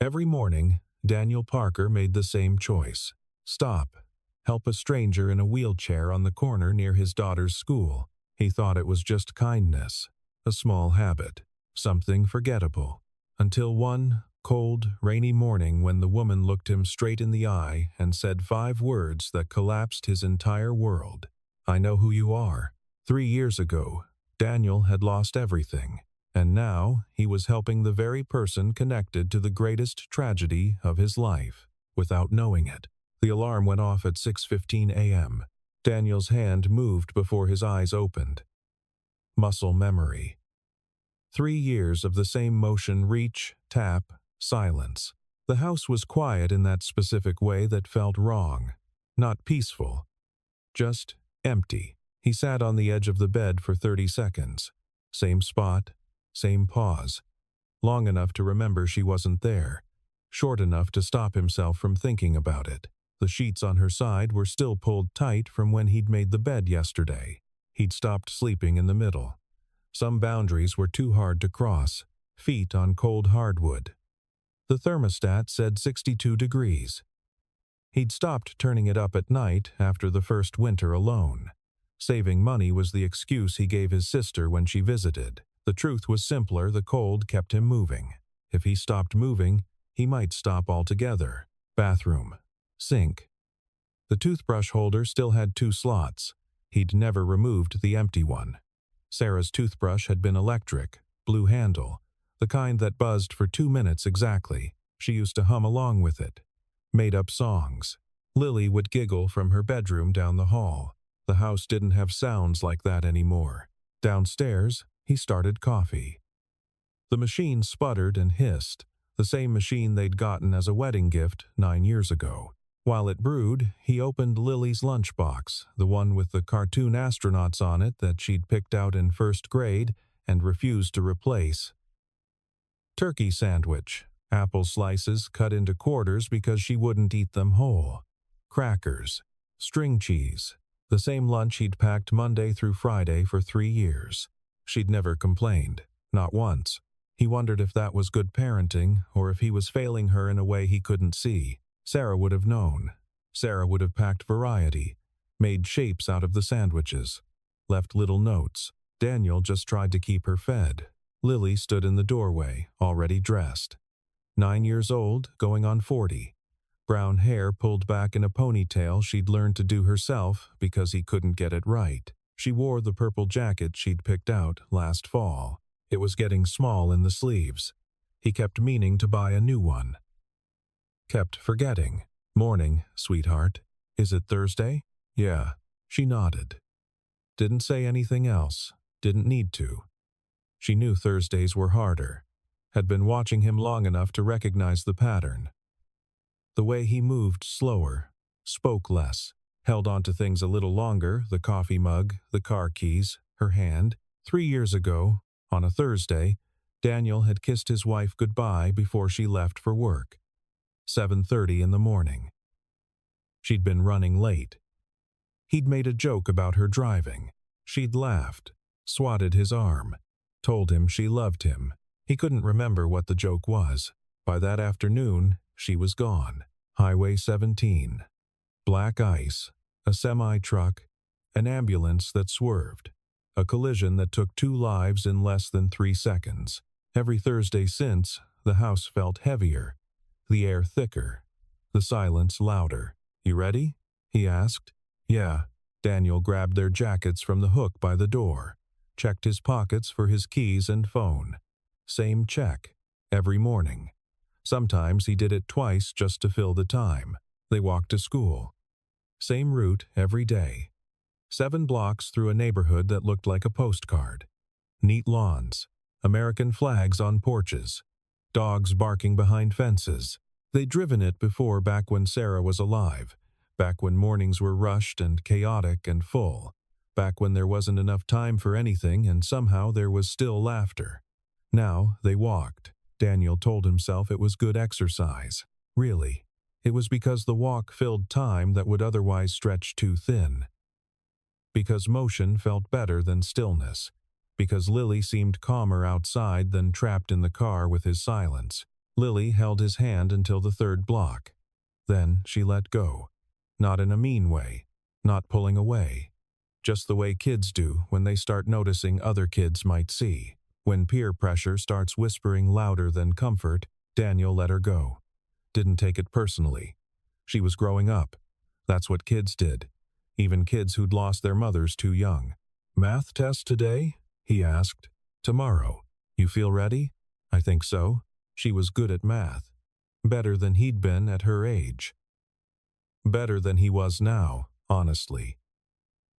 Every morning, Daniel Parker made the same choice. Stop. Help a stranger in a wheelchair on the corner near his daughter's school. He thought it was just kindness, a small habit, something forgettable. Until one cold, rainy morning when the woman looked him straight in the eye and said 5 words that collapsed his entire world. I know who you are. 3 years ago, Daniel had lost everything, and now he was helping the very person connected to the greatest tragedy of his life, without knowing it. The alarm went off at 6:15 a.m. Daniel's hand moved before his eyes opened. Muscle memory. 3 years of the same motion: reach, tap, silence. The house was quiet in that specific way that felt wrong, not peaceful, just empty. He sat on the edge of the bed for 30 seconds. Same spot, same pause. Long enough to remember she wasn't there, short enough to stop himself from thinking about it. The sheets on her side were still pulled tight from when he'd made the bed yesterday. He'd stopped sleeping in the middle. Some boundaries were too hard to cross, feet on cold hardwood. The thermostat said 62 degrees. He'd stopped turning it up at night after the first winter alone. Saving money was the excuse he gave his sister when she visited. The truth was simpler: the cold kept him moving. If he stopped moving, he might stop altogether. Bathroom. Sink. The toothbrush holder still had 2 slots. He'd never removed the empty one. Sarah's toothbrush had been electric, blue handle, the kind that buzzed for 2 minutes exactly. She used to hum along with it. Made up songs. Lily would giggle from her bedroom down the hall. The house didn't have sounds like that anymore. Downstairs, he started coffee. The machine sputtered and hissed, the same machine they'd gotten as a wedding gift 9 years ago. While it brewed, he opened Lily's lunchbox, the one with the cartoon astronauts on it that she'd picked out in 1st grade and refused to replace. Turkey sandwich, apple slices cut into quarters because she wouldn't eat them whole. Crackers, string cheese, the same lunch he'd packed Monday through Friday for 3 years. She'd never complained, not once. He wondered if that was good parenting or if he was failing her in a way he couldn't see. Sarah would have known. Sarah would have packed variety, made shapes out of the sandwiches, left little notes. Daniel just tried to keep her fed. Lily stood in the doorway, already dressed. 9 years old, going on 40. Brown hair pulled back in a ponytail she'd learned to do herself because he couldn't get it right. She wore the purple jacket she'd picked out last fall. It was getting small in the sleeves. He kept meaning to buy a new one. Kept forgetting. Morning, sweetheart. Is it Thursday? Yeah. She nodded. Didn't say anything else. Didn't need to. She knew Thursdays were harder. Had been watching him long enough to recognize the pattern. The way he moved slower, spoke less, held on to things a little longer: the coffee mug, the car keys, her hand. 3 years ago, on a Thursday, Daniel had kissed his wife goodbye before she left for work. 7:30 in the morning. She'd been running late. He'd made a joke about her driving. She'd laughed, swatted his arm, told him she loved him. He couldn't remember what the joke was. By that afternoon, she was gone. Highway 17. Black ice, a semi-truck, an ambulance that swerved, a collision that took 2 lives in less than 3 seconds. Every Thursday since, the house felt heavier, the air thicker, the silence louder. You ready? He asked. Yeah. Daniel grabbed their jackets from the hook by the door, checked his pockets for his keys and phone. Same check, every morning. Sometimes he did it twice just to fill the time. They walked to school. Same route every day. 7 blocks through a neighborhood that looked like a postcard. Neat lawns, American flags on porches, dogs barking behind fences. They'd driven it before, back when Sarah was alive, back when mornings were rushed and chaotic and full, back when there wasn't enough time for anything and somehow there was still laughter. Now they walked. Daniel told himself it was good exercise. Really, it was because the walk filled time that would otherwise stretch too thin. Because motion felt better than stillness. Because Lily seemed calmer outside than trapped in the car with his silence. Lily held his hand until the third block. Then she let go. Not in a mean way, not pulling away. Just the way kids do when they start noticing other kids might see. When peer pressure starts whispering louder than comfort, Daniel let her go. Didn't take it personally. She was growing up. That's what kids did. Even kids who'd lost their mothers too young. "Math test today?" he asked. "Tomorrow. You feel ready?" "I think so." She was good at math. Better than he'd been at her age. Better than he was now, honestly.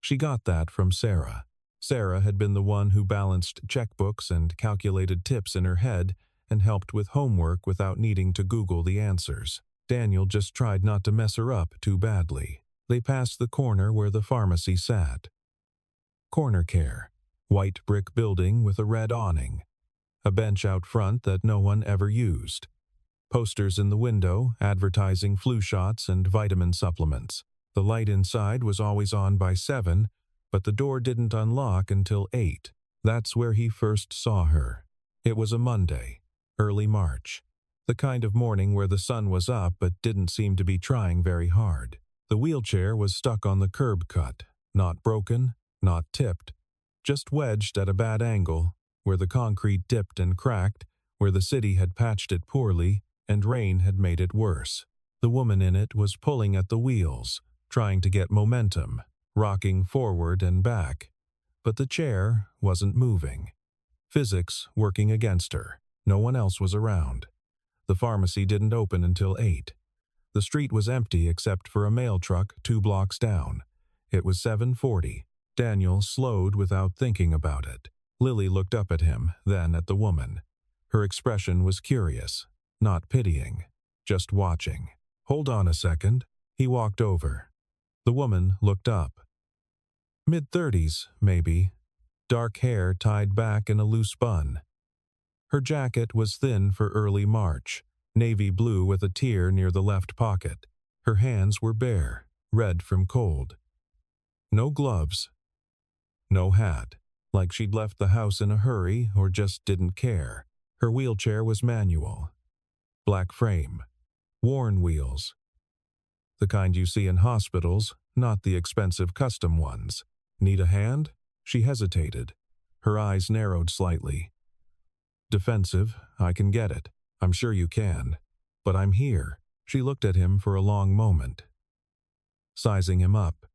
She got that from Sarah. Sarah had been the one who balanced checkbooks and calculated tips in her head and helped with homework without needing to Google the answers. Daniel just tried not to mess her up too badly. They passed the corner where the pharmacy sat. Corner Care. White brick building with a red awning. A bench out front that no one ever used. Posters in the window advertising flu shots and vitamin supplements. The light inside was always on by 7, but the door didn't unlock until 8. That's where he first saw her. It was a Monday, early March. The kind of morning where the sun was up but didn't seem to be trying very hard. The wheelchair was stuck on the curb cut, not broken, not tipped, just wedged at a bad angle, where the concrete dipped and cracked, where the city had patched it poorly, and rain had made it worse. The woman in it was pulling at the wheels, trying to get momentum, rocking forward and back. But the chair wasn't moving. Physics working against her. No one else was around. The pharmacy didn't open until 8. The street was empty except for a mail truck 2 blocks down. It was 7:40. Daniel slowed without thinking about it. Lily looked up at him, then at the woman. Her expression was curious, not pitying, just watching. "Hold on a second." He walked over. The woman looked up. Mid-30s, maybe. Dark hair tied back in a loose bun. Her jacket was thin for early March, navy blue with a tear near the left pocket. Her hands were bare, red from cold. No gloves. No hat, like she'd left the house in a hurry or just didn't care. Her wheelchair was manual. Black frame. Worn wheels. The kind you see in hospitals, not the expensive custom ones. "Need a hand?" She hesitated. Her eyes narrowed slightly. "Defensive, I can get it. I'm sure you can. But I'm here." She looked at him for a long moment. Sizing him up.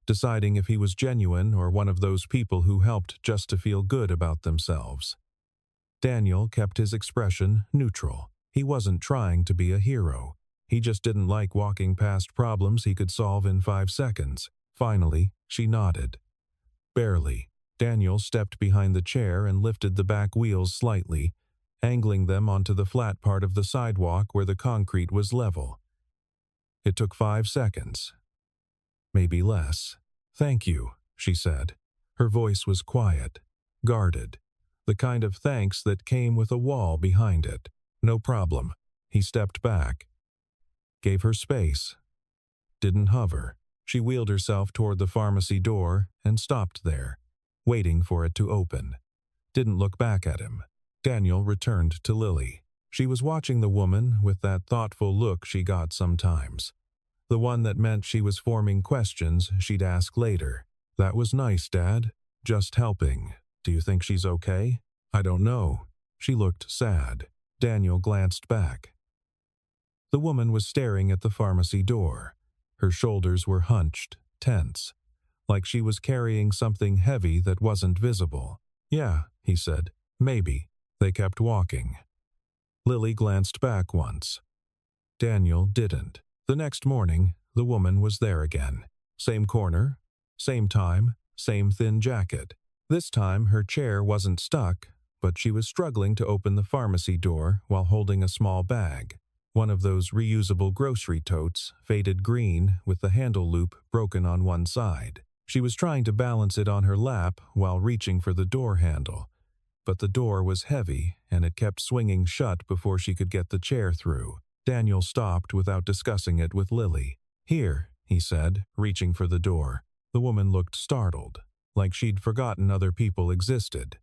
Deciding if he was genuine or one of those people who helped just to feel good about themselves. Daniel kept his expression neutral. He wasn't trying to be a hero. He just didn't like walking past problems he could solve in 5 seconds. Finally, she nodded. Barely. Daniel stepped behind the chair and lifted the back wheels slightly, angling them onto the flat part of the sidewalk where the concrete was level. It took 5 seconds. Maybe less. "Thank you," she said. Her voice was quiet, guarded, the kind of thanks that came with a wall behind it. "No problem." He stepped back. Gave her space. Didn't hover. She wheeled herself toward the pharmacy door and stopped there, waiting for it to open. Didn't look back at him. Daniel returned to Lily. She was watching the woman with that thoughtful look she got sometimes. The one that meant she was forming questions she'd ask later. "That was nice, Dad. Just helping. Do you think she's okay?" "I don't know." She looked sad. Daniel glanced back. The woman was staring at the pharmacy door. Her shoulders were hunched, tense, like she was carrying something heavy that wasn't visible. "Yeah," he said. "Maybe." They kept walking. Lily glanced back once. Daniel didn't. The next morning, the woman was there again. Same corner, same time, same thin jacket. This time her chair wasn't stuck, but she was struggling to open the pharmacy door while holding a small bag. One of those reusable grocery totes, faded green with the handle loop broken on one side. She was trying to balance it on her lap while reaching for the door handle. But the door was heavy, and it kept swinging shut before she could get the chair through. Daniel stopped without discussing it with Lily. "Here," he said, reaching for the door. The woman looked startled, like she'd forgotten other people existed.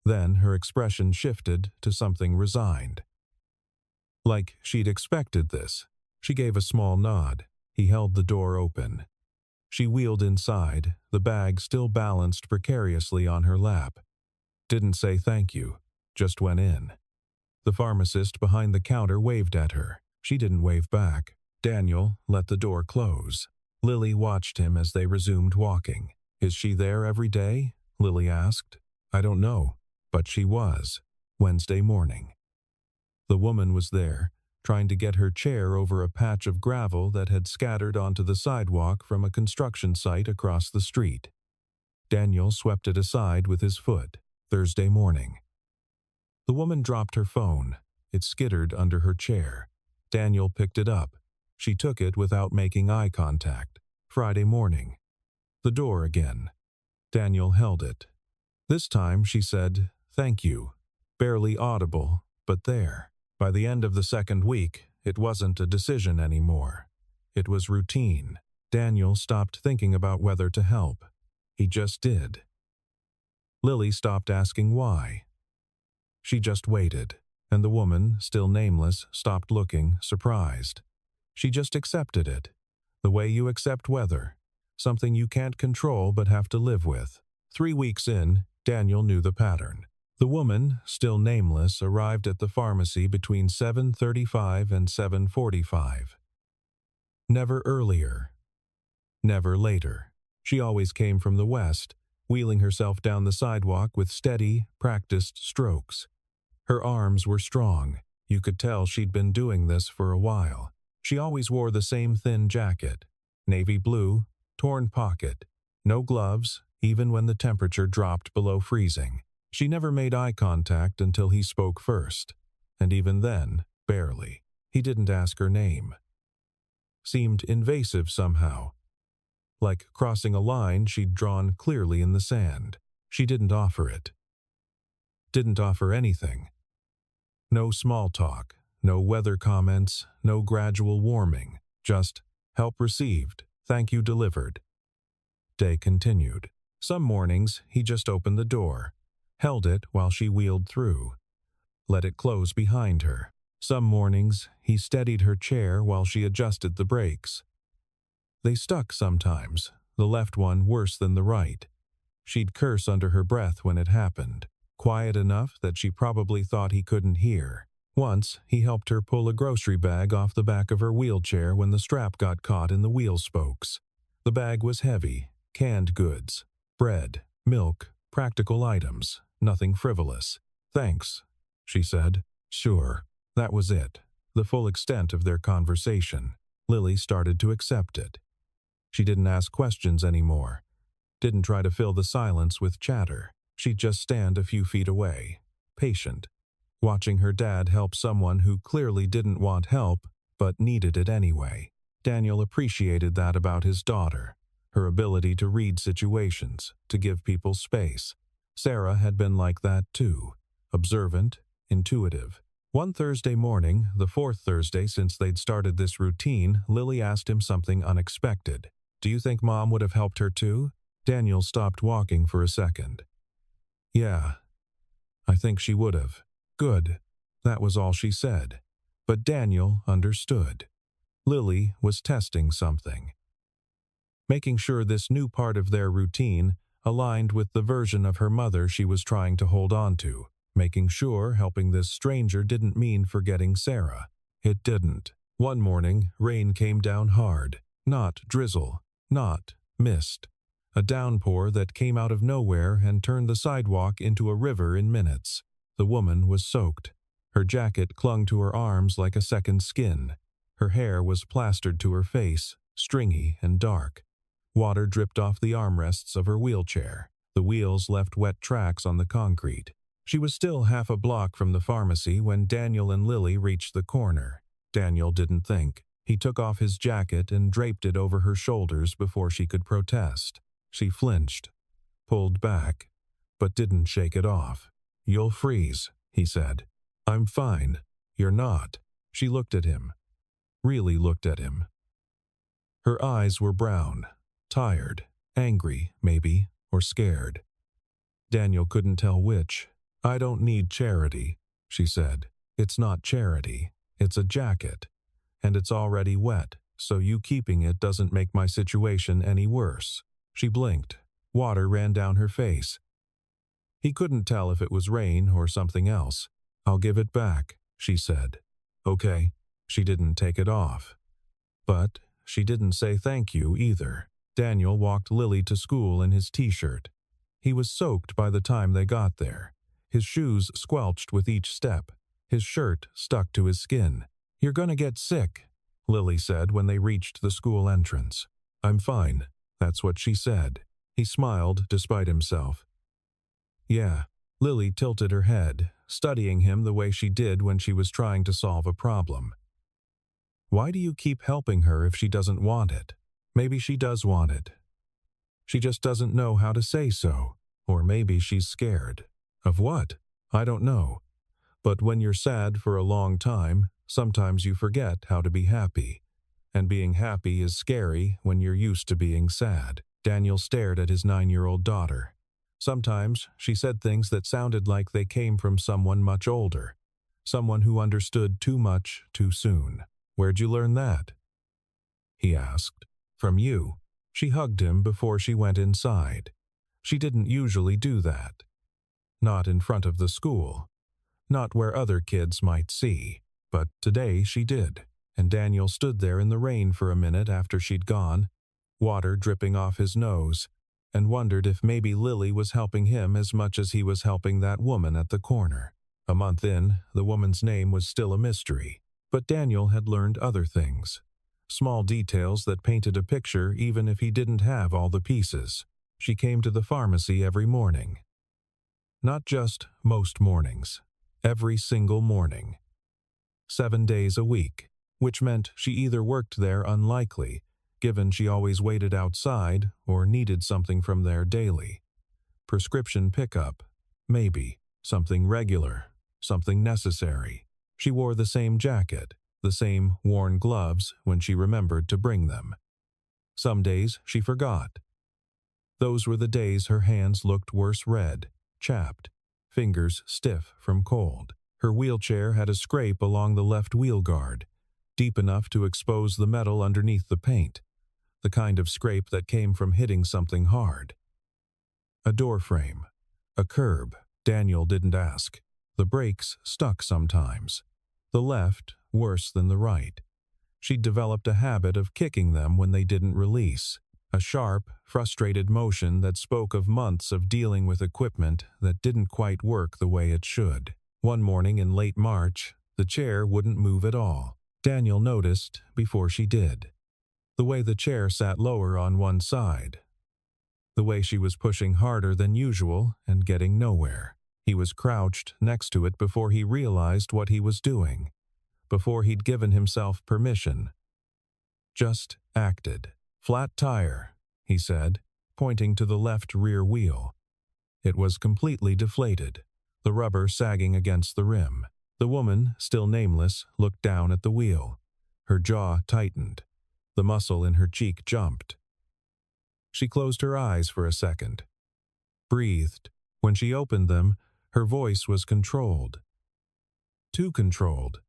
Then her expression shifted to something resigned. Like she'd expected this. She gave a small nod. He held the door open. She wheeled inside, the bag still balanced precariously on her lap. Didn't say thank you, just went in. The pharmacist behind the counter waved at her. She didn't wave back. Daniel let the door close. Lily watched him as they resumed walking. Is she there every day? Lily asked. I don't know, but she was. Wednesday morning. The woman was there, trying to get her chair over a patch of gravel that had scattered onto the sidewalk from a construction site across the street. Daniel swept it aside with his foot. Thursday morning. The woman dropped her phone. It skittered under her chair. Daniel picked it up. She took it without making eye contact. Friday morning. The door again. Daniel held it. This time she said, "Thank you." Barely audible, but there. By the end of the second week, it wasn't a decision anymore. It was routine. Daniel stopped thinking about whether to help. He just did. Lily stopped asking why. She just waited, and the woman, still nameless, stopped looking, surprised. She just accepted it. The way you accept weather. Something you can't control but have to live with. 3 weeks in, Daniel knew the pattern. The woman, still nameless, arrived at the pharmacy between 7:35 and 7:45. Never earlier. Never later. She always came from the west, wheeling herself down the sidewalk with steady, practiced strokes. Her arms were strong. You could tell she'd been doing this for a while. She always wore the same thin jacket. Navy blue, torn pocket. No gloves, even when the temperature dropped below freezing. She never made eye contact until he spoke first. And even then, barely. He didn't ask her name. Seemed invasive somehow. Like crossing a line she'd drawn clearly in the sand. She didn't offer it. Didn't offer anything. No small talk, no weather comments, no gradual warming. Just, help received, thank you delivered. Day continued. Some mornings he just opened the door, held it while she wheeled through, let it close behind her. Some mornings he steadied her chair while she adjusted the brakes. They stuck sometimes, the left one worse than the right. She'd curse under her breath when it happened, quiet enough that she probably thought he couldn't hear. Once, he helped her pull a grocery bag off the back of her wheelchair when the strap got caught in the wheel spokes. The bag was heavy, canned goods, bread, milk, practical items, nothing frivolous. Thanks, she said. Sure. That was it, the full extent of their conversation. Lily started to accept it. She didn't ask questions anymore. Didn't try to fill the silence with chatter. She'd just stand a few feet away, patient, watching her dad help someone who clearly didn't want help but needed it anyway. Daniel appreciated that about his daughter, her ability to read situations, to give people space. Sarah had been like that too, observant, intuitive. One Thursday morning, the fourth Thursday since they'd started this routine, Lily asked him something unexpected. Do you think Mom would have helped her too? Daniel stopped walking for a second. Yeah, I think she would have. Good. That was all she said. But Daniel understood. Lily was testing something. Making sure this new part of their routine aligned with the version of her mother she was trying to hold on to. Making sure helping this stranger didn't mean forgetting Sarah. It didn't. One morning, rain came down hard. Not drizzle. Not mist. A downpour that came out of nowhere and turned the sidewalk into a river in minutes. The woman was soaked. Her jacket clung to her arms like a second skin. Her hair was plastered to her face, stringy and dark. Water dripped off the armrests of her wheelchair. The wheels left wet tracks on the concrete. She was still half a block from the pharmacy when Daniel and Lily reached the corner. Daniel didn't think. He took off his jacket and draped it over her shoulders before she could protest. She flinched, pulled back, but didn't shake it off. You'll freeze, he said. I'm fine. You're not. She looked at him. Really looked at him. Her eyes were brown, tired, angry, maybe, or scared. Daniel couldn't tell which. I don't need charity, she said. It's not charity. It's a jacket, and it's already wet, so you keeping it doesn't make my situation any worse." She blinked. Water ran down her face. He couldn't tell if it was rain or something else. "I'll give it back," she said. "Okay." She didn't take it off. But she didn't say thank you either. Daniel walked Lily to school in his t-shirt. He was soaked by the time they got there. His shoes squelched with each step. His shirt stuck to his skin. "You're gonna get sick," Lily said when they reached the school entrance. "I'm fine." That's what she said. He smiled despite himself. "Yeah." Lily tilted her head, studying him the way she did when she was trying to solve a problem. "Why do you keep helping her if she doesn't want it? Maybe she does want it. She just doesn't know how to say so. Or maybe she's scared." "Of what?" "I don't know. But when you're sad for a long time, sometimes you forget how to be happy. And being happy is scary when you're used to being sad." Daniel stared at his 9-year-old daughter. Sometimes she said things that sounded like they came from someone much older. Someone who understood too much too soon. "Where'd you learn that?" he asked. "From you." She hugged him before she went inside. She didn't usually do that. Not in front of the school. Not where other kids might see. But today she did. And Daniel stood there in the rain for a minute after she'd gone, water dripping off his nose, and wondered if maybe Lily was helping him as much as he was helping that woman at the corner. A month in, the woman's name was still a mystery. But Daniel had learned other things. Small details that painted a picture even if he didn't have all the pieces. She came to the pharmacy every morning. Not just most mornings. Every single morning. 7 days a week, which meant she either worked there unlikely, given she always waited outside, or needed something from there daily. Prescription pickup. Maybe. Something regular. Something necessary. She wore the same jacket, the same worn gloves when she remembered to bring them. Some days she forgot. Those were the days her hands looked worse red, chapped, fingers stiff from cold. Her wheelchair had a scrape along the left wheel guard, deep enough to expose the metal underneath the paint, the kind of scrape that came from hitting something hard. A door frame. A curb. Daniel didn't ask. The brakes stuck sometimes. The left worse than the right. She'd developed a habit of kicking them when they didn't release. A sharp, frustrated motion that spoke of months of dealing with equipment that didn't quite work the way it should. One morning in late March, the chair wouldn't move at all. Daniel noticed before she did. The way the chair sat lower on one side. The way she was pushing harder than usual and getting nowhere. He was crouched next to it before he realized what he was doing. Before he'd given himself permission. Just acted. "Flat tire," he said, pointing to the left rear wheel. It was completely deflated, the rubber sagging against the rim. The woman, still nameless, looked down at the wheel. Her jaw tightened. The muscle in her cheek jumped. She closed her eyes for a second. Breathed. When she opened them, her voice was controlled. Too controlled.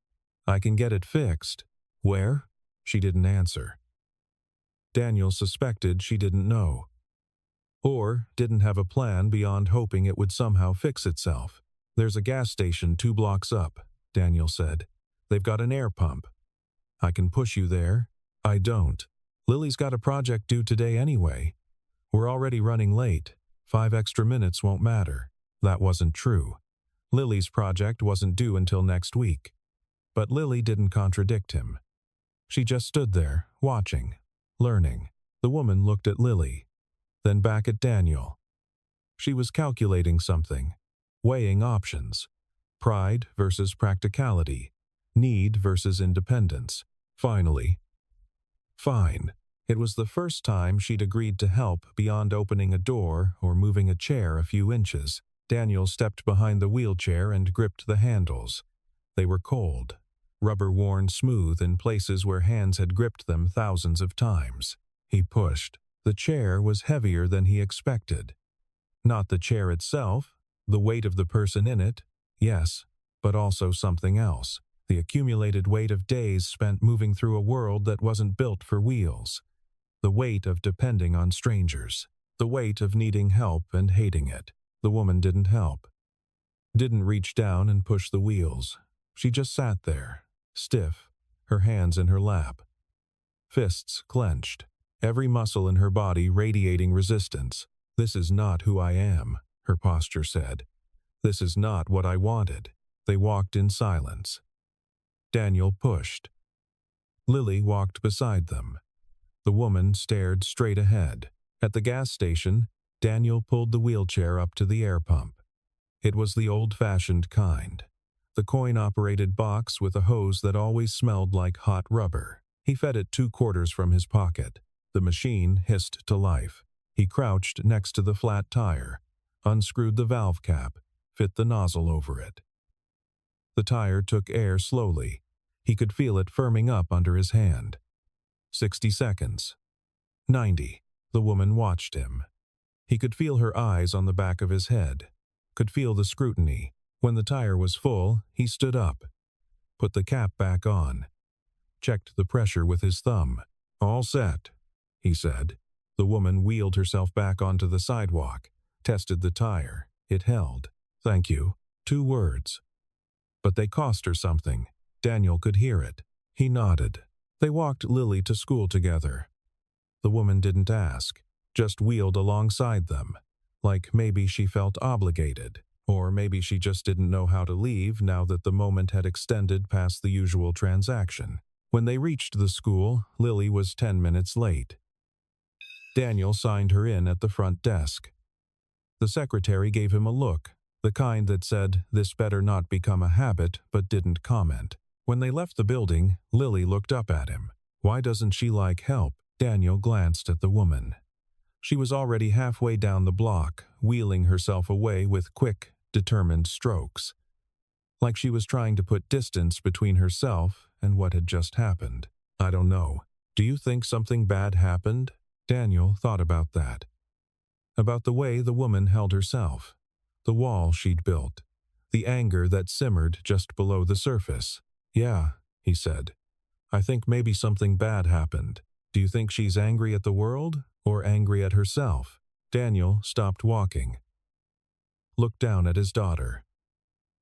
"I can get it fixed." "Where?" She didn't answer. Daniel suspected she didn't know. Or didn't have a plan beyond hoping it would somehow fix itself. "There's a gas station 2 blocks up," Daniel said. "They've got an air pump. I can push you there." "I don't. Lily's got a project due today anyway. We're already running late. 5 extra minutes won't matter." That wasn't true. Lily's project wasn't due until next week. But Lily didn't contradict him. She just stood there, watching, learning. The woman looked at Lily, then back at Daniel. She was calculating something, weighing options. Pride versus practicality. Need versus independence. Finally. Fine. It was the first time she'd agreed to help beyond opening a door or moving a chair a few inches. Daniel stepped behind the wheelchair and gripped the handles. They were cold, rubber-worn smooth in places where hands had gripped them thousands of times. He pushed. The chair was heavier than he expected. Not the chair itself, the weight of the person in it, yes, but also something else. The accumulated weight of days spent moving through a world that wasn't built for wheels. The weight of depending on strangers. The weight of needing help and hating it. The woman didn't help. Didn't reach down and push the wheels. She just sat there, stiff, her hands in her lap. Fists clenched, every muscle in her body radiating resistance. "This is not who I am," her posture said. "This is not what I wanted." They walked in silence. Daniel pushed. Lily walked beside them. The woman stared straight ahead. At the gas station, Daniel pulled the wheelchair up to the air pump. It was the old-fashioned kind. The coin-operated box with a hose that always smelled like hot rubber. He fed it 2 quarters from his pocket. The machine hissed to life. He crouched next to the flat tire, unscrewed the valve cap, fit the nozzle over it. The tire took air slowly. He could feel it firming up under his hand. 60 seconds. 90. The woman watched him. He could feel her eyes on the back of his head. Could feel the scrutiny. When the tire was full, he stood up. Put the cap back on. Checked the pressure with his thumb. "All set," he said. The woman wheeled herself back onto the sidewalk. Tested the tire. It held. "Thank you." 2 words. But they cost her something. Daniel could hear it. He nodded. They walked Lily to school together. The woman didn't ask, just wheeled alongside them. Like maybe she felt obligated, or maybe she just didn't know how to leave now that the moment had extended past the usual transaction. When they reached the school, Lily was 10 minutes late. Daniel signed her in at the front desk. The secretary gave him a look, the kind that said, "This better not become a habit," but didn't comment. When they left the building, Lily looked up at him. "Why doesn't she like help?" Daniel glanced at the woman. She was already halfway down the block, wheeling herself away with quick, determined strokes. Like she was trying to put distance between herself and what had just happened. "I don't know. Do you think something bad happened?" Daniel thought about that. About the way the woman held herself. The wall she'd built. The anger that simmered just below the surface. "Yeah," he said. "I think maybe something bad happened. Do you think she's angry at the world or angry at herself?" Daniel stopped walking. Looked down at his daughter.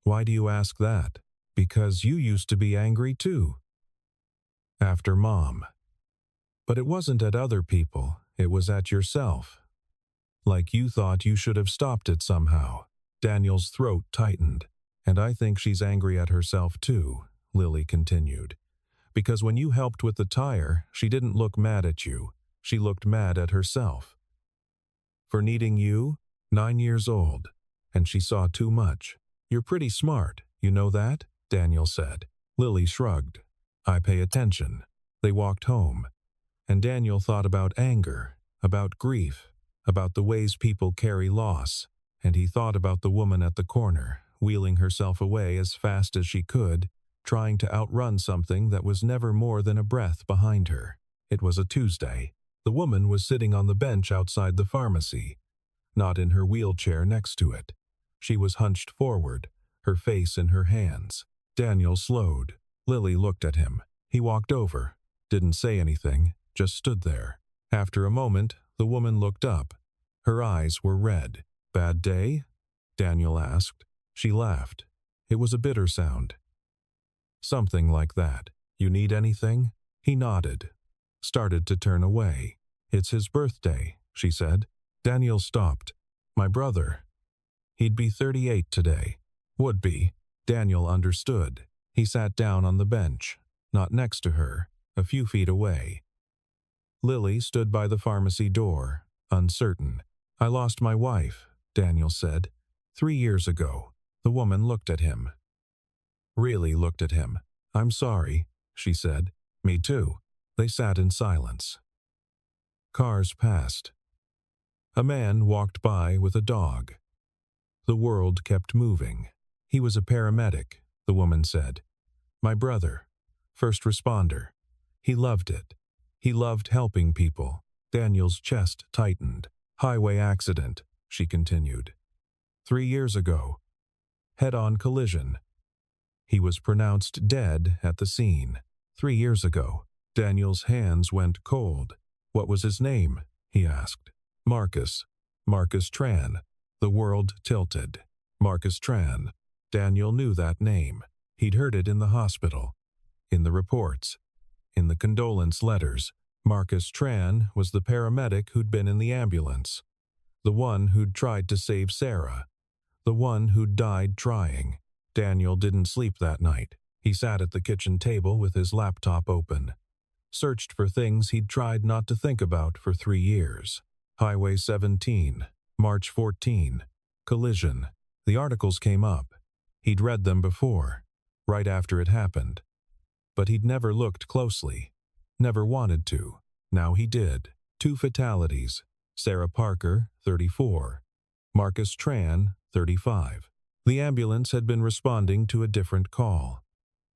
"Why do you ask that?" "Because you used to be angry too." After Mom. But it wasn't at other people, it was at yourself. Like you thought you should have stopped it somehow. Daniel's throat tightened. "And I think she's angry at herself too," Lily continued. "Because when you helped with the tire, she didn't look mad at you. She looked mad at herself. For needing you, 9 years old, and she saw too much. You're pretty smart, you know that?" Daniel said. Lily shrugged. "I pay attention." They walked home, and Daniel thought about anger, about grief, about the ways people carry loss, and he thought about the woman at the corner, wheeling herself away as fast as she could, trying to outrun something that was never more than a breath behind her. It was a Tuesday. The woman was sitting on the bench outside the pharmacy, not in her wheelchair next to it. She was hunched forward, her face in her hands. Daniel slowed. Lily looked at him. He walked over, didn't say anything, just stood there. After a moment, the woman looked up. Her eyes were red. "Bad day?" Daniel asked. She laughed. It was a bitter sound. "Something like that. You need anything?" He nodded. Started to turn away. "It's his birthday," she said. Daniel stopped. "My brother. He'd be 38 today." "Would be." Daniel understood. He sat down on the bench, not next to her, a few feet away. Lily stood by the pharmacy door, uncertain. "I lost my wife," Daniel said. 3 years ago." The woman looked at him. Really looked at him. "I'm sorry," she said. "Me too." They sat in silence. Cars passed. A man walked by with a dog. The world kept moving. "He was a paramedic," the woman said. "My brother. First responder. He loved it. He loved helping people." Daniel's chest tightened. "Highway accident," she continued. 3 years ago. Head-on collision. He was pronounced dead at the scene. 3 years ago. Daniel's hands went cold. What was his name? He asked. Marcus. Marcus Tran. The world tilted. Marcus Tran. Daniel knew that name. He'd heard it in the hospital, in the reports, in the condolence letters. Marcus Tran was the paramedic who'd been in the ambulance, the one who'd tried to save Sarah, the one who'd died trying. Daniel didn't sleep that night. He sat at the kitchen table with his laptop open, searched for things he'd tried not to think about for 3 years. Highway 17, March 14, collision. The articles came up. He'd read them before, right after it happened. But he'd never looked closely, never wanted to. Now he did. 2 fatalities. Sarah Parker, 34. Marcus Tran, 35. The ambulance had been responding to a different call.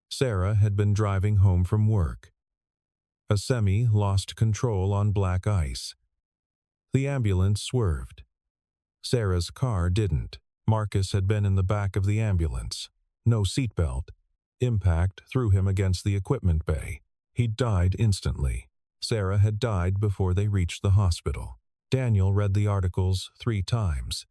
Sarah had been driving home from work. A semi lost control on black ice. The ambulance swerved. Sarah's car didn't. Marcus had been in the back of the ambulance. No seatbelt. Impact threw him against the equipment bay. He died instantly. Sarah had died before they reached the hospital. Daniel read the articles 3 times.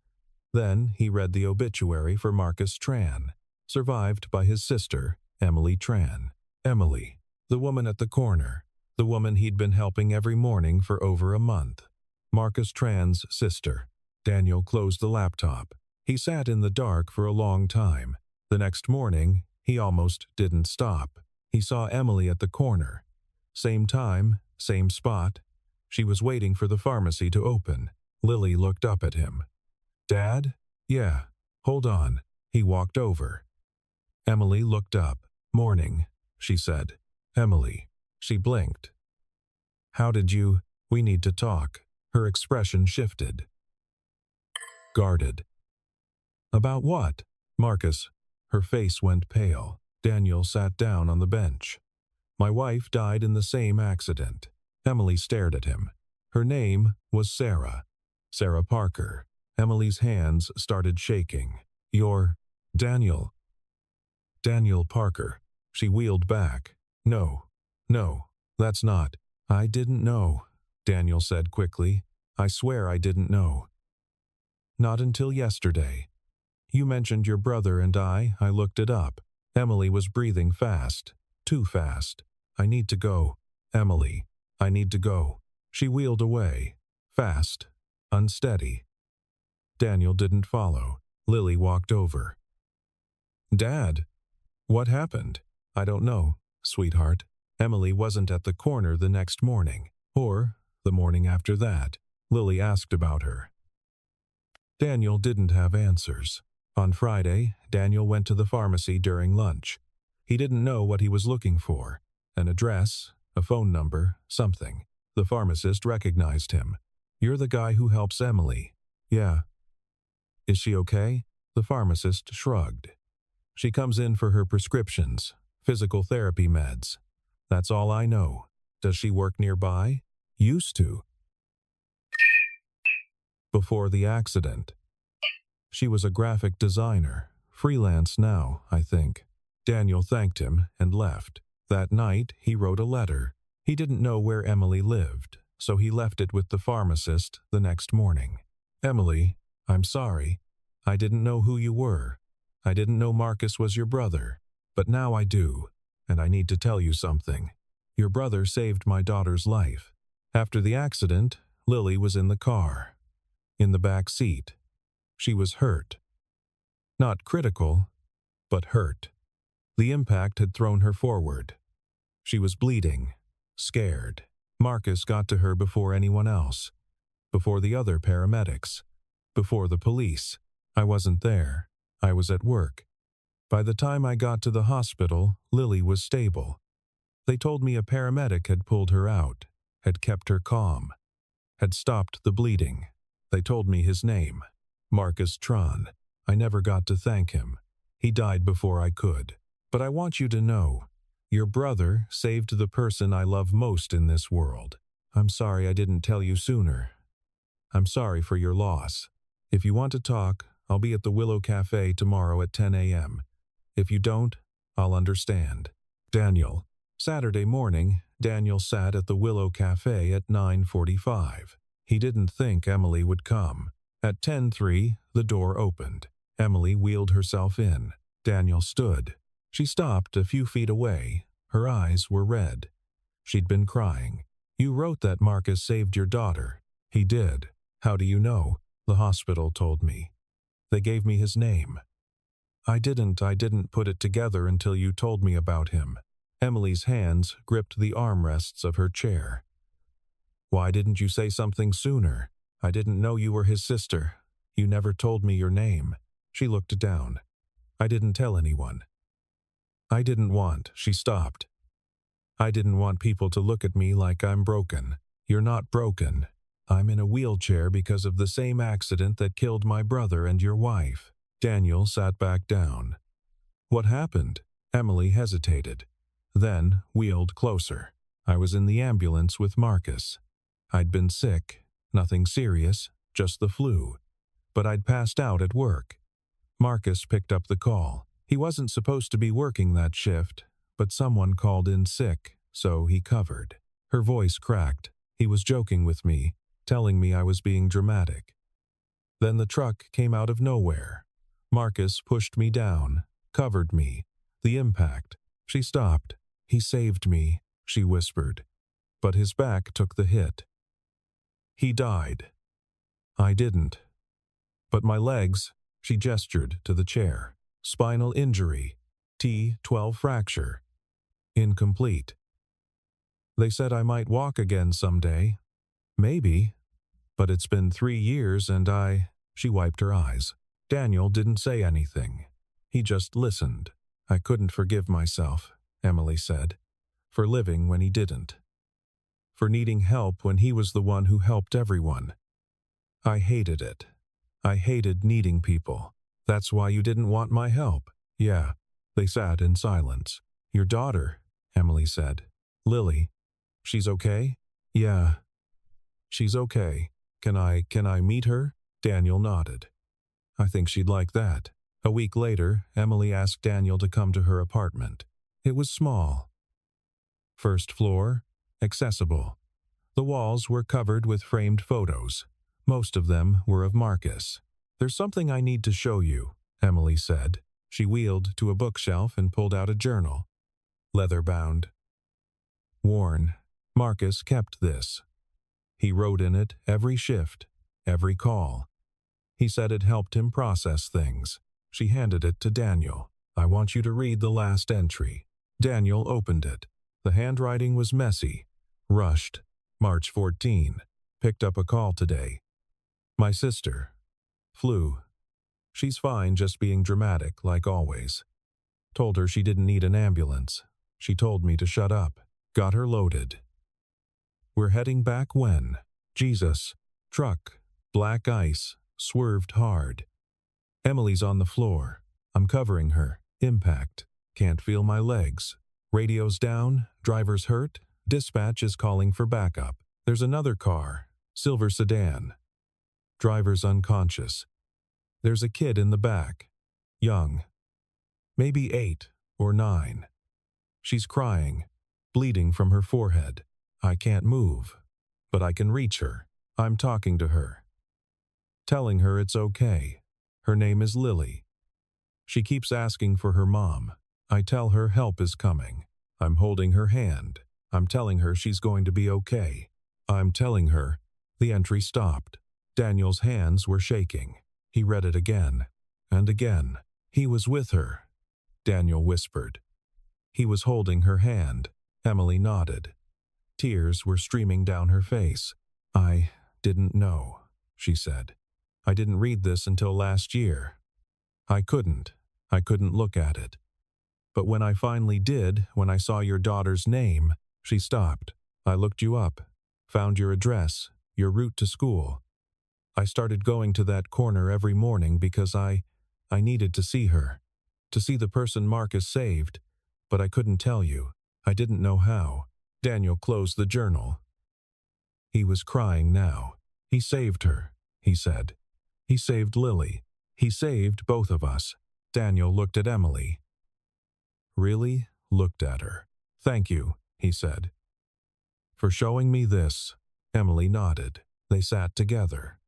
Then he read the obituary for Marcus Tran, survived by his sister, Emily Tran. Emily, the woman at the corner, the woman he'd been helping every morning for over a month. Marcus Tran's sister. Daniel closed the laptop. He sat in the dark for a long time. The next morning, he almost didn't stop. He saw Emily at the corner. Same time, same spot. She was waiting for the pharmacy to open. Lily looked up at him. Dad? Yeah. Hold on. He walked over. Emily looked up. Morning, she said. Emily. She blinked. How did you? We need to talk. Her expression shifted. Guarded. About what? Marcus. Her face went pale. Daniel sat down on the bench. My wife died in the same accident. Emily stared at him. Her name was Sarah. Sarah Parker. Emily's hands started shaking. You're Daniel. Daniel Parker. She wheeled back. No, that's not. I didn't know, Daniel said quickly. I swear I didn't know. Not until yesterday. You mentioned your brother and I looked it up. Emily was breathing fast. Too fast. I need to go. Emily, I need to go. She wheeled away. Fast. Unsteady. Daniel didn't follow. Lily walked over. Dad, what happened? I don't know, sweetheart. Emily wasn't at the corner the next morning, or the morning after that. Lily asked about her. Daniel didn't have answers. On Friday, Daniel went to the pharmacy during lunch. He didn't know what he was looking for. An address, a phone number, something. The pharmacist recognized him. You're the guy who helps Emily. Yeah. Is she okay? The pharmacist shrugged. She comes in for her prescriptions, physical therapy meds. That's all I know. Does she work nearby? Used to. Before the accident. She was a graphic designer, freelance now, I think. Daniel thanked him and left. That night, he wrote a letter. He didn't know where Emily lived, so he left it with the pharmacist the next morning. Emily, I'm sorry. I didn't know who you were. I didn't know Marcus was your brother, but now I do, and I need to tell you something. Your brother saved my daughter's life. After the accident, Lily was in the car, in the back seat. She was hurt. Not critical, but hurt. The impact had thrown her forward. She was bleeding, scared. Marcus got to her before anyone else, before the other paramedics, before the police. I wasn't there. I was at work. By the time I got to the hospital, Lily was stable. They told me a paramedic had pulled her out, had kept her calm, had stopped the bleeding. They told me his name, Marcus Tran. I never got to thank him. He died before I could. But I want you to know, your brother saved the person I love most in this world. I'm sorry I didn't tell you sooner. I'm sorry for your loss. If you want to talk, I'll be at the Willow Cafe tomorrow at 10 a.m. If you don't, I'll understand. Daniel. Saturday morning, Daniel sat at the Willow Cafe at 9:45. He didn't think Emily would come. At 10:03, the door opened. Emily wheeled herself in. Daniel stood. She stopped a few feet away. Her eyes were red. She'd been crying. You wrote that Marcus saved your daughter. He did. How do you know? The hospital told me. They gave me his name. I didn't put it together until you told me about him. Emily's hands gripped the armrests of her chair. Why didn't you say something sooner? I didn't know you were his sister. You never told me your name. She looked down. I didn't tell anyone. She stopped. I didn't want people to look at me like I'm broken. You're not broken. I'm in a wheelchair because of the same accident that killed my brother and your wife. Daniel sat back down. What happened? Emily hesitated. Then wheeled closer. I was in the ambulance with Marcus. I'd been sick. Nothing serious, just the flu. But I'd passed out at work. Marcus picked up the call. He wasn't supposed to be working that shift, but someone called in sick, so he covered. Her voice cracked. He was joking with me, telling me I was being dramatic. Then the truck came out of nowhere. Marcus pushed me down, covered me. The impact. She stopped. He saved me, she whispered. But his back took the hit. He died. I didn't. But my legs, she gestured to the chair. Spinal injury. T12 fracture. Incomplete. They said I might walk again someday. Maybe. But it's been 3 years and She wiped her eyes. Daniel didn't say anything. He just listened. I couldn't forgive myself, Emily said, for living when he didn't. For needing help when he was the one who helped everyone. I hated it. I hated needing people. That's why you didn't want my help. Yeah. They sat in silence. Your daughter, Emily said. Lily. She's okay? Yeah. She's okay. Can I meet her? Daniel nodded. I think she'd like that. A week later, Emily asked Daniel to come to her apartment. It was small. First floor, accessible. The walls were covered with framed photos. Most of them were of Marcus. There's something I need to show you, Emily said. She wheeled to a bookshelf and pulled out a journal. Leather-bound. Worn. Marcus kept this. He wrote in it every shift, every call. He said it helped him process things. She handed it to Daniel. I want you to read the last entry. Daniel opened it. The handwriting was messy. Rushed. March 14. Picked up a call today. My sister. Flu. She's fine, just being dramatic, like always. Told her she didn't need an ambulance. She told me to shut up. Got her loaded. We're heading back when? Jesus. Truck. Black ice. Swerved hard. Emily's on the floor. I'm covering her. Impact. Can't feel my legs. Radio's down. Driver's hurt. Dispatch is calling for backup. There's another car. Silver sedan. Driver's unconscious. There's a kid in the back. Young. Maybe 8 or 9. She's crying. Bleeding from her forehead. I can't move. But I can reach her. I'm talking to her. Telling her it's okay. Her name is Lily. She keeps asking for her mom. I tell her help is coming. I'm holding her hand. I'm telling her she's going to be okay. I'm telling her. The entry stopped. Daniel's hands were shaking. He read it again. And again. He was with her. Daniel whispered. He was holding her hand. Emily nodded. Tears were streaming down her face. I didn't know, she said. I didn't read this until last year. I couldn't look at it. But when I finally did, when I saw your daughter's name, she stopped. I looked you up, found your address, your route to school. I started going to that corner every morning because I needed to see her, to see the person Marcus saved, but I couldn't tell you. I didn't know how. Daniel closed the journal. He was crying now. He saved her, he said. He saved Lily. He saved both of us. Daniel looked at Emily. really looked at her. "Thank you," he said, "for showing me this." Emily nodded. They sat together.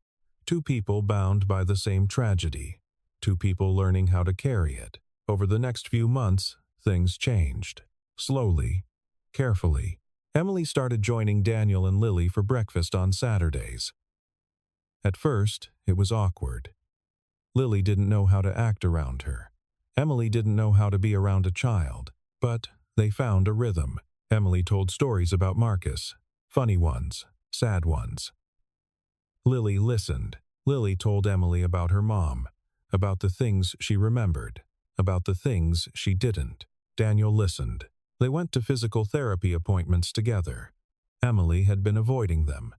Two people bound by the same tragedy. Two people learning how to carry it. Over the next few months, things changed. Slowly, carefully. Emily started joining Daniel and Lily for breakfast on Saturdays. At first, it was awkward. Lily didn't know how to act around her. Emily didn't know how to be around a child. But they found a rhythm. Emily told stories about Marcus. Funny ones, sad ones. Lily listened. Lily told Emily about her mom, about the things she remembered, about the things she didn't. Daniel listened. They went to physical therapy appointments together. Emily had been avoiding them.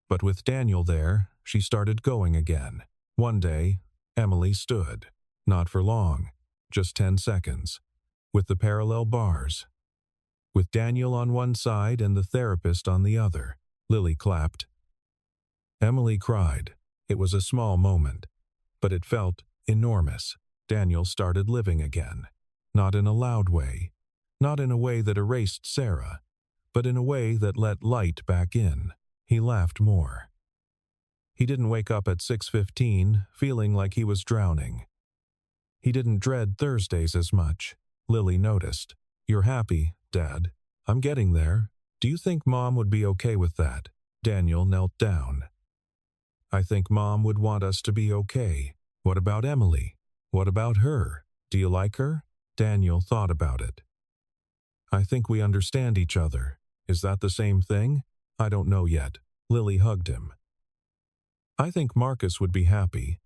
But with Daniel there, she started going again. One day, Emily stood. Not for long, just 10 seconds. With the parallel bars. With Daniel on one side and the therapist on the other. Lily clapped. Emily cried. It was a small moment, but it felt enormous. Daniel started living again. Not in a loud way. Not in a way that erased Sarah, but in a way that let light back in. He laughed more. He didn't wake up at 6:15 feeling like he was drowning. He didn't dread Thursdays as much. Lily noticed. "You're happy, Dad." "I'm getting there. Do you think Mom would be okay with that?" Daniel knelt down. "I think Mom would want us to be okay." "What about Emily? What about her? Do you like her?" Daniel thought about it. "I think we understand each other. Is that the same thing?" "I don't know yet." Lily hugged him. "I think Marcus would be happy."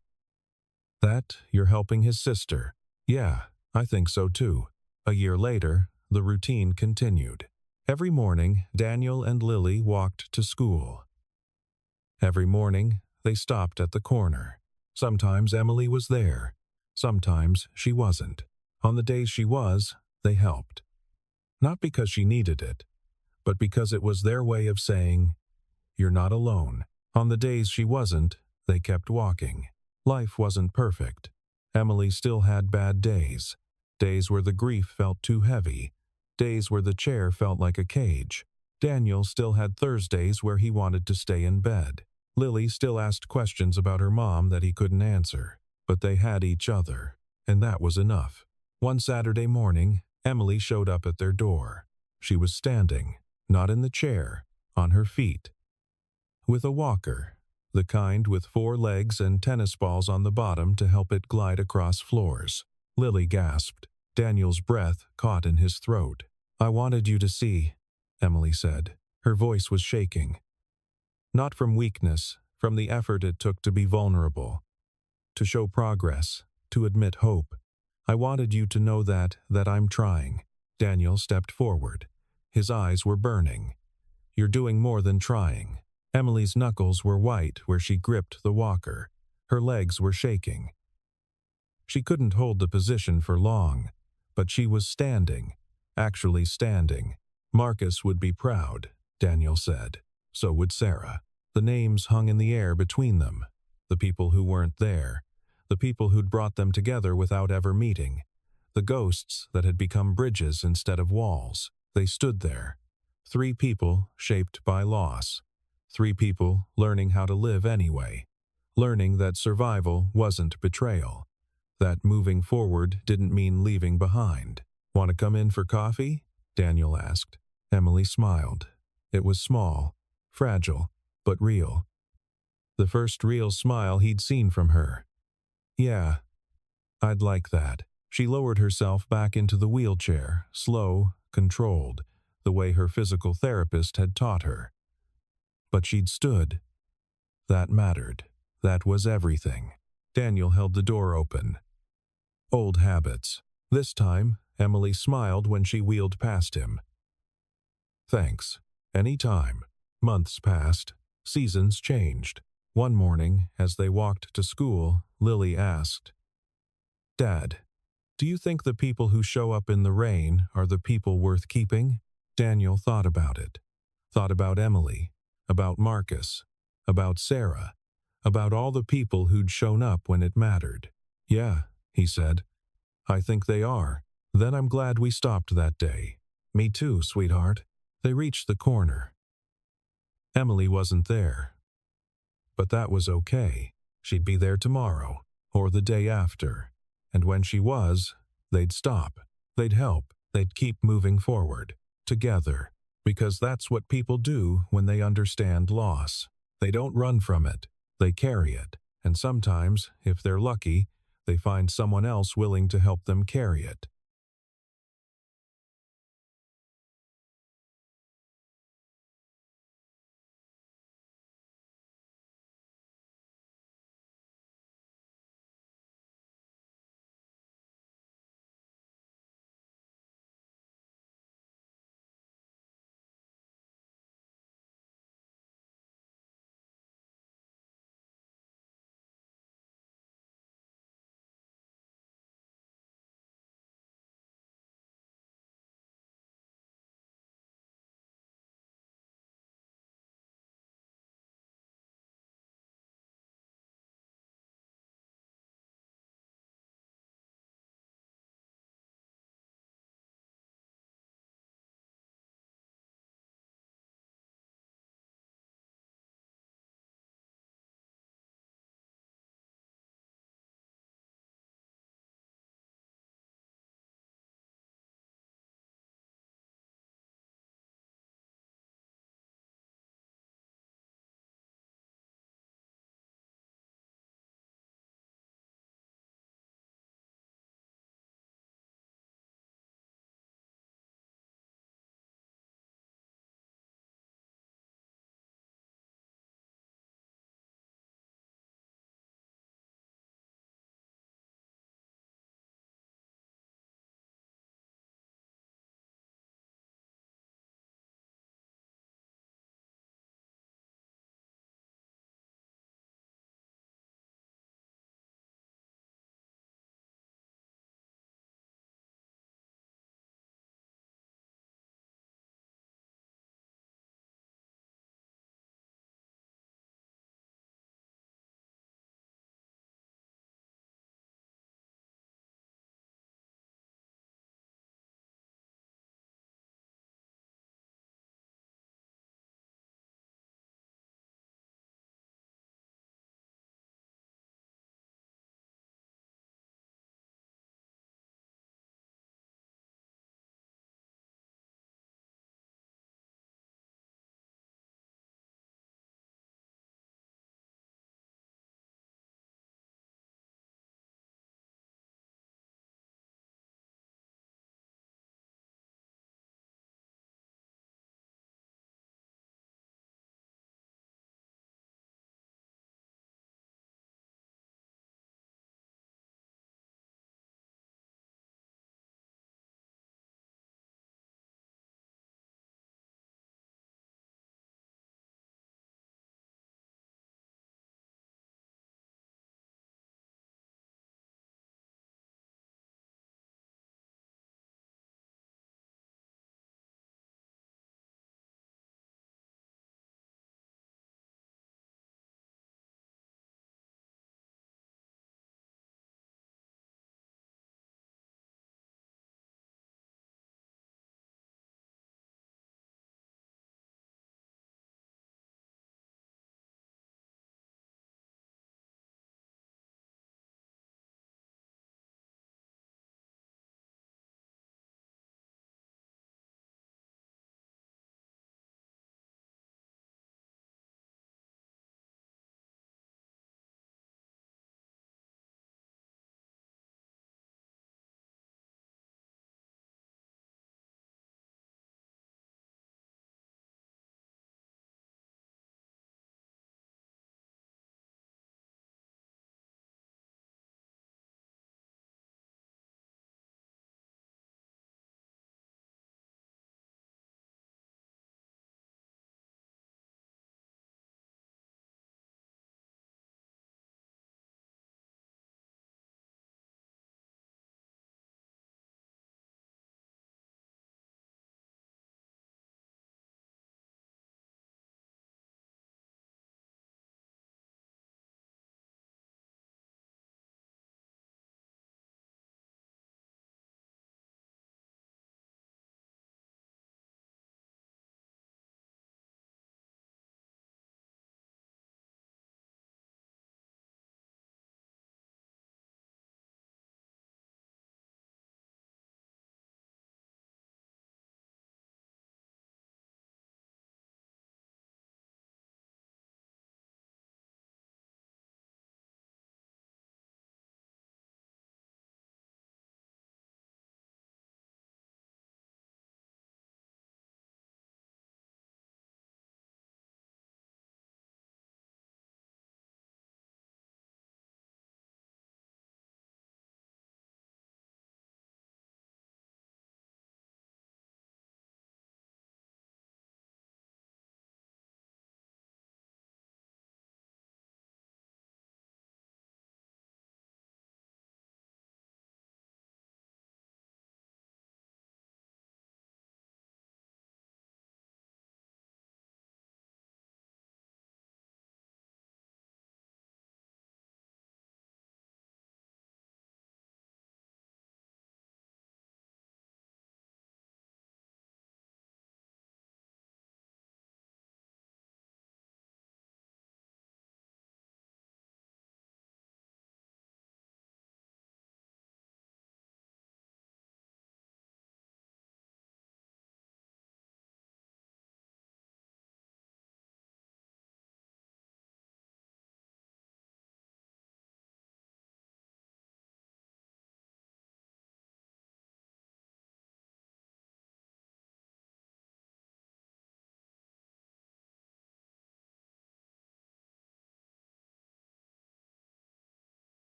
"That you're helping his sister." "Yeah, I think so too." A year later, the routine continued. Every morning, Daniel and Lily walked to school. Every morning, they stopped at the corner. Sometimes Emily was there. Sometimes she wasn't. On the days she was, they helped. Not because she needed it, but because it was their way of saying, "You're not alone." On the days she wasn't, they kept walking. Life wasn't perfect. Emily still had bad days. Days where the grief felt too heavy. Days where the chair felt like a cage. Daniel still had Thursdays where he wanted to stay in bed. Lily still asked questions about her mom that he couldn't answer. But they had each other, and that was enough. One Saturday morning, Emily showed up at their door. She was standing, not in the chair, on her feet. With a walker, the kind with 4 legs and tennis balls on the bottom to help it glide across floors. Lily gasped. Daniel's breath caught in his throat. "I wanted you to see," Emily said. Her voice was shaking. Not from weakness, from the effort it took to be vulnerable. To show progress, to admit hope. "I wanted you to know that I'm trying." Daniel stepped forward. His eyes were burning. "You're doing more than trying." Emily's knuckles were white where she gripped the walker. Her legs were shaking. She couldn't hold the position for long, but she was standing, actually standing. Marcus would be proud, Daniel said. So would Sarah. The names hung in the air between them. The people who weren't there. The people who'd brought them together without ever meeting. The ghosts that had become bridges instead of walls. They stood there. 3 people shaped by loss. 3 people learning how to live anyway. Learning that survival wasn't betrayal. That moving forward didn't mean leaving behind. "Want to come in for coffee?" Daniel asked. Emily smiled. It was small, fragile, but real. The first real smile he'd seen from her. "Yeah, I'd like that." She lowered herself back into the wheelchair, slow, controlled, the way her physical therapist had taught her. But she'd stood. That mattered. That was everything. Daniel held the door open. Old habits. This time, Emily smiled when she wheeled past him. "Thanks. Any time." Months passed. Seasons changed. One morning, as they walked to school, Lily asked, "Dad, do you think the people who show up in the rain are the people worth keeping?" Daniel thought about it. Thought about Emily, about Marcus, about Sarah, about all the people who'd shown up when it mattered. "Yeah," he said. "I think they are." Then I'm glad we stopped that day. Me too, sweetheart. They reached the corner. Emily wasn't there. But that was okay. She'd be there tomorrow, or the day after. And when she was, they'd stop. They'd help. They'd keep moving forward. Together. Because that's what people do when they understand loss. They don't run from it. They carry it. And sometimes, if they're lucky, they find someone else willing to help them carry it.